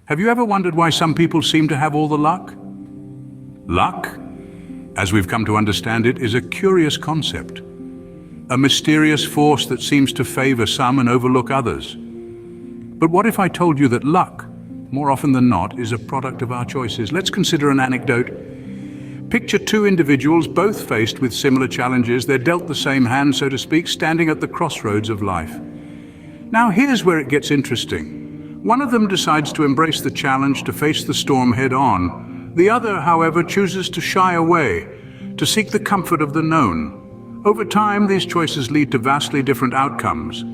Have you ever wondered why some people seem to have all the luck? Luck, as we've come to understand it, is a curious concept. A mysterious force that seems to favor some and overlook others. But what if I told you that luck, more often than not, is a product of our choices? Let's consider an anecdote. Picture two individuals, both faced with similar challenges. They're dealt the same hand, so to speak, standing at the crossroads of life. Now here's where it gets interesting. One of them decides to embrace the challenge, to face the storm head-on. The other, however, chooses to shy away, to seek the comfort of the known. Over time, these choices lead to vastly different outcomes.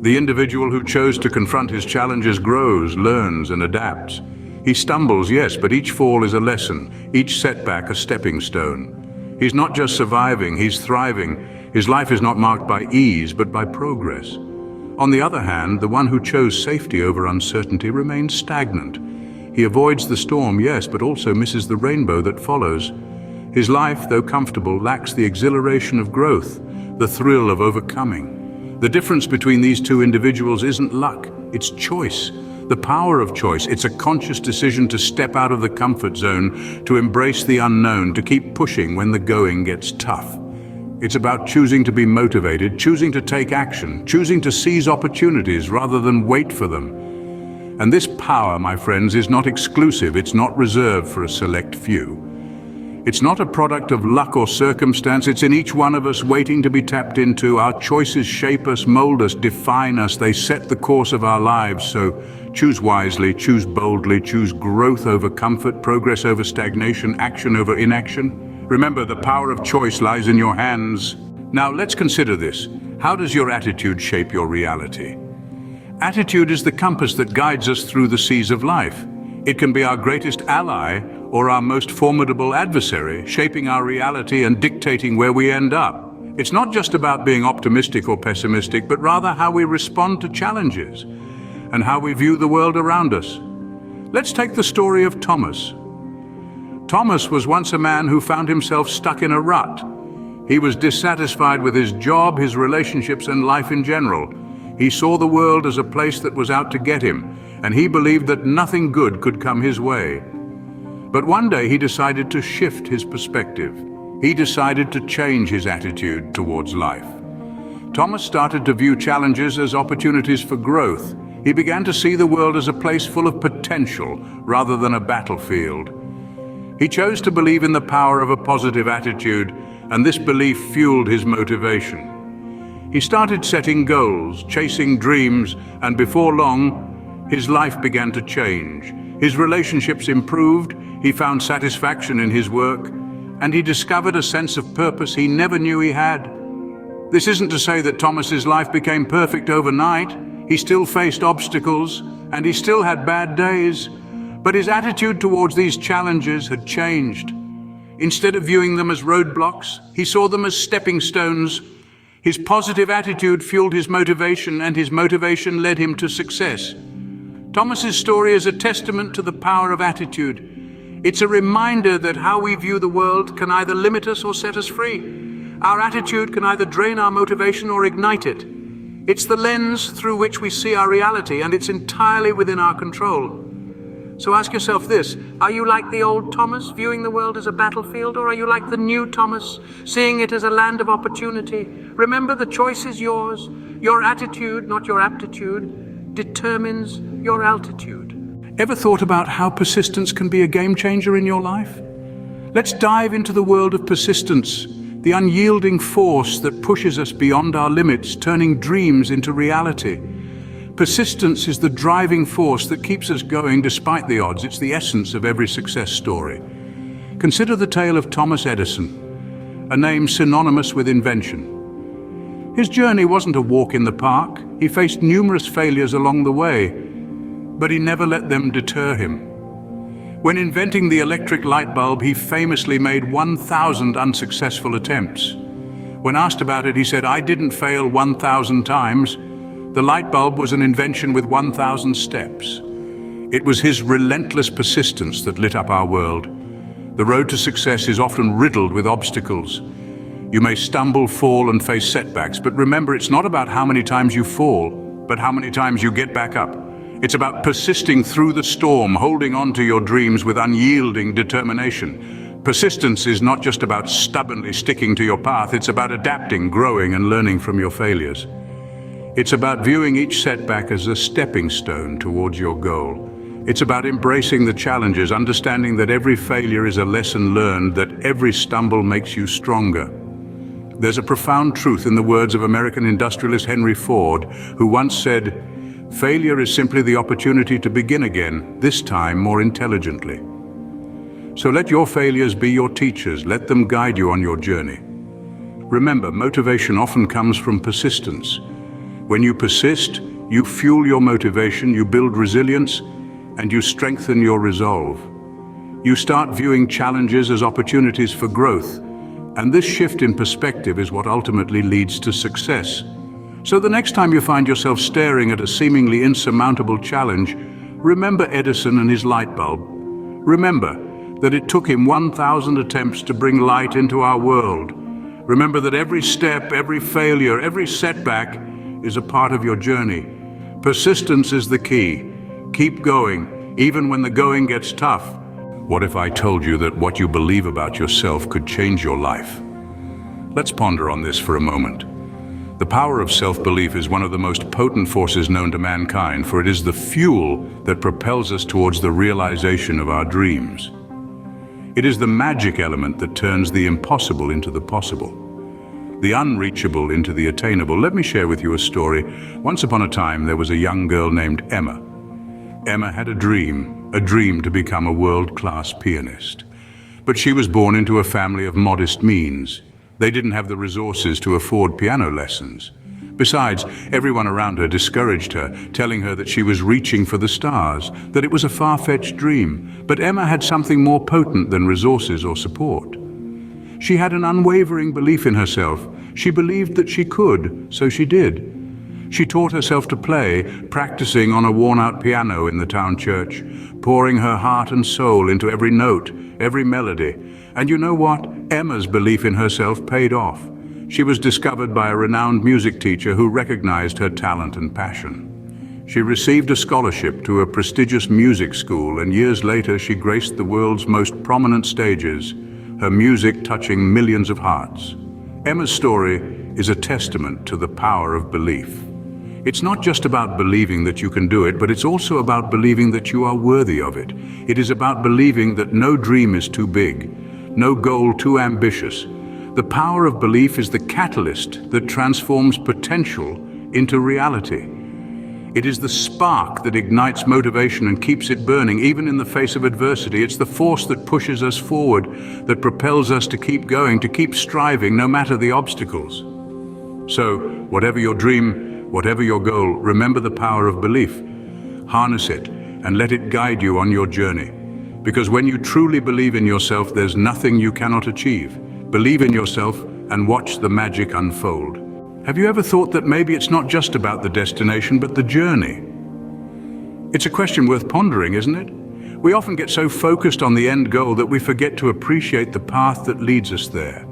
The individual who chose to confront his challenges grows, learns, and adapts. He stumbles, yes, but each fall is a lesson, each setback a stepping stone. He's not just surviving, he's thriving. His life is not marked by ease, but by progress. On the other hand, the one who chose safety over uncertainty remains stagnant. He avoids the storm, yes, but also misses the rainbow that follows. His life, though comfortable, lacks the exhilaration of growth, the thrill of overcoming. The difference between these two individuals isn't luck, it's choice. The power of choice. It's a conscious decision to step out of the comfort zone, to embrace the unknown, to keep pushing when the going gets tough. It's about choosing to be motivated, choosing to take action, choosing to seize opportunities rather than wait for them. And this power, my friends, is not exclusive. It's not reserved for a select few. It's not a product of luck or circumstance. It's in each one of us waiting to be tapped into. Our choices shape us, mold us, define us. They set the course of our lives. So choose wisely, choose boldly, choose growth over comfort, progress over stagnation, action over inaction. Remember, the power of choice lies in your hands. Now let's consider this. How does your attitude shape your reality? Attitude is the compass that guides us through the seas of life. It can be our greatest ally or our most formidable adversary, shaping our reality and dictating where we end up. It's not just about being optimistic or pessimistic, but rather how we respond to challenges and how we view the world around us. Let's take the story of Thomas. Thomas was once a man who found himself stuck in a rut. He was dissatisfied with his job, his relationships, and life in general. He saw the world as a place that was out to get him, and he believed that nothing good could come his way. But one day he decided to shift his perspective. He decided to change his attitude towards life. Thomas started to view challenges as opportunities for growth. He began to see the world as a place full of potential rather than a battlefield. He chose to believe in the power of a positive attitude, and this belief fueled his motivation. He started setting goals, chasing dreams, and before long, his life began to change. His relationships improved, he found satisfaction in his work, and he discovered a sense of purpose he never knew he had. This isn't to say that Thomas's life became perfect overnight. He still faced obstacles, and he still had bad days, but his attitude towards these challenges had changed. Instead of viewing them as roadblocks, he saw them as stepping stones. His positive attitude fueled his motivation, and his motivation led him to success. Thomas's story is a testament to the power of attitude. It's a reminder that how we view the world can either limit us or set us free. Our attitude can either drain our motivation or ignite it. It's the lens through which we see our reality, and it's entirely within our control. So ask yourself this: are you like the old Thomas, viewing the world as a battlefield, or are you like the new Thomas, seeing it as a land of opportunity? Remember, the choice is yours. Your attitude, not your aptitude, determines your altitude. Ever thought about how persistence can be a game changer in your life? Let's dive into the world of persistence, the unyielding force that pushes us beyond our limits, turning dreams into reality. Persistence is the driving force that keeps us going despite the odds. It's the essence of every success story. Consider the tale of Thomas Edison, a name synonymous with invention. His journey wasn't a walk in the park. He faced numerous failures along the way, but he never let them deter him. When inventing the electric light bulb, he famously made 1,000 unsuccessful attempts. When asked about it, he said, "I didn't fail 1,000 times. The light bulb was an invention with 1,000 steps." It was his relentless persistence that lit up our world. The road to success is often riddled with obstacles. You may stumble, fall, and face setbacks, but remember, it's not about how many times you fall, but how many times you get back up. It's about persisting through the storm, holding on to your dreams with unyielding determination. Persistence is not just about stubbornly sticking to your path, it's about adapting, growing, and learning from your failures. It's about viewing each setback as a stepping stone towards your goal. It's about embracing the challenges, understanding that every failure is a lesson learned, that every stumble makes you stronger. There's a profound truth in the words of American industrialist Henry Ford, who once said, "Failure is simply the opportunity to begin again, this time more intelligently." So let your failures be your teachers. Let them guide you on your journey. Remember, motivation often comes from persistence. When you persist, you fuel your motivation, you build resilience, and you strengthen your resolve. You start viewing challenges as opportunities for growth, and this shift in perspective is what ultimately leads to success. So the next time you find yourself staring at a seemingly insurmountable challenge, remember Edison and his light bulb. Remember that it took him 1,000 attempts to bring light into our world. Remember that every step, every failure, every setback is a part of your journey. Persistence is the key. Keep going, even when the going gets tough. What if I told you that what you believe about yourself could change your life? Let's ponder on this for a moment. The power of self-belief is one of the most potent forces known to mankind, for it is the fuel that propels us towards the realization of our dreams. It is the magic element that turns the impossible into the possible, the unreachable into the attainable. Let me share with you a story. Once upon a time, there was a young girl named Emma. Emma had a dream to become a world-class pianist. But she was born into a family of modest means. They didn't have the resources to afford piano lessons. Besides, everyone around her discouraged her, telling her that she was reaching for the stars, that it was a far-fetched dream. But Emma had something more potent than resources or support. She had an unwavering belief in herself. She believed that she could, so she did. She taught herself to play, practicing on a worn-out piano in the town church, pouring her heart and soul into every note, every melody. And you know what? Emma's belief in herself paid off. She was discovered by a renowned music teacher who recognized her talent and passion. She received a scholarship to a prestigious music school, and years later she graced the world's most prominent stages, her music touching millions of hearts. Emma's story is a testament to the power of belief. It's not just about believing that you can do it, but it's also about believing that you are worthy of it. It is about believing that no dream is too big, no goal too ambitious. The power of belief is the catalyst that transforms potential into reality. It is the spark that ignites motivation and keeps it burning, even in the face of adversity. It's the force that pushes us forward, that propels us to keep going, to keep striving, no matter the obstacles. So, whatever your dream, whatever your goal, remember the power of belief. Harness it and let it guide you on your journey. Because when you truly believe in yourself, there's nothing you cannot achieve. Believe in yourself and watch the magic unfold. Have you ever thought that maybe it's not just about the destination, but the journey? It's a question worth pondering, isn't it? We often get so focused on the end goal that we forget to appreciate the path that leads us there.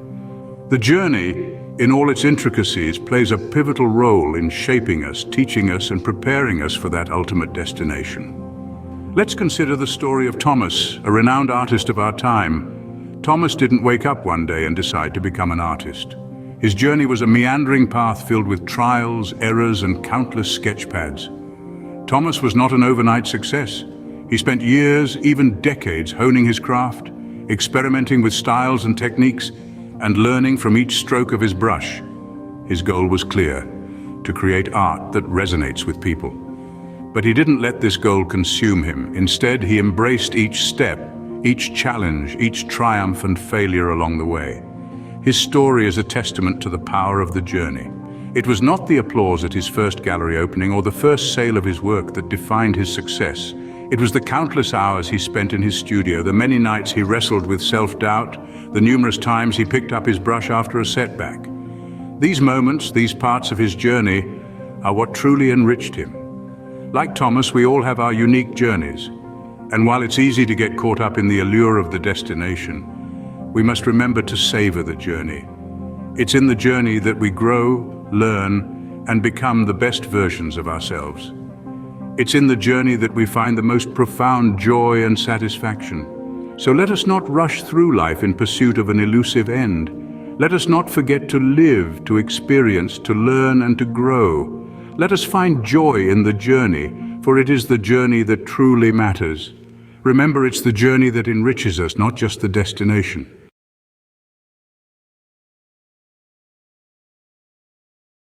The journey, in all its intricacies, plays a pivotal role in shaping us, teaching us, and preparing us for that ultimate destination. Let's consider the story of Thomas, a renowned artist of our time. Thomas didn't wake up one day and decide to become an artist. His journey was a meandering path filled with trials, errors, and countless sketch pads. Thomas was not an overnight success. He spent years, even decades, honing his craft, experimenting with styles and techniques, and learning from each stroke of his brush. His goal was clear: to create art that resonates with people. But he didn't let this goal consume him. Instead, he embraced each step, each challenge, each triumph and failure along the way. His story is a testament to the power of the journey. It was not the applause at his first gallery opening or the first sale of his work that defined his success. It was the countless hours he spent in his studio, the many nights he wrestled with self-doubt, the numerous times he picked up his brush after a setback. These moments, these parts of his journey, are what truly enriched him. Like Thomas, we all have our unique journeys. And while it's easy to get caught up in the allure of the destination, we must remember to savor the journey. It's in the journey that we grow, learn, and become the best versions of ourselves. It's in the journey that we find the most profound joy and satisfaction. So let us not rush through life in pursuit of an elusive end. Let us not forget to live, to experience, to learn and to grow. Let us find joy in the journey, for it is the journey that truly matters. Remember, it's the journey that enriches us, not just the destination.